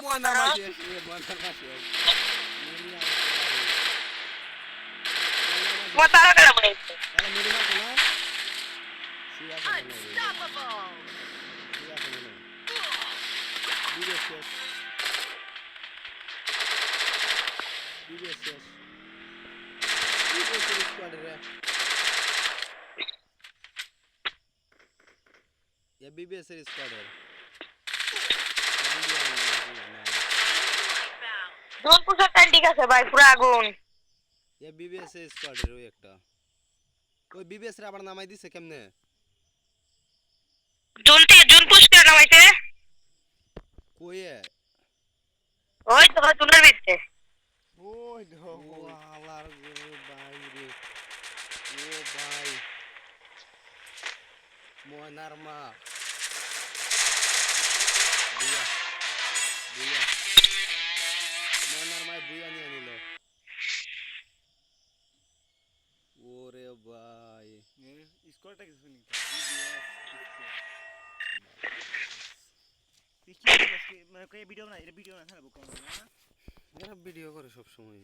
মনার মাসি আসে মনার মাসি মতারা করা বলেছে তাহলে মেরে মারতো না সি আছে মনে হয় সি আছে মনে হয় বিবেশ শেষ বিবেশ শেষ বিবেশের স্কোয়াডে রে এ বিবেশের স্কোয়াডে জোন পুষার টাইম ঠিক আছে ভাই পুরো আগুন এ বিবেশের স্কোয়াডের ওই একটা ওই বিবেশের আবার নামাই দিছে কেমনে জোন পুষ করে নামাইছে কইয়ে ওই তো জোনের ভিতরে ওই দেখো আলার ভাই রে ও ভাই মনার মা বুয়া বুয়া মনার মায় বুয়া নিয়ে নিল ওরে ভাই স্কোরটা কিছু শুনি তুই কি মানে ভিডিও না এটা ভিডিও না খারাপ কোন না এরা ভিডিও করে সব সময়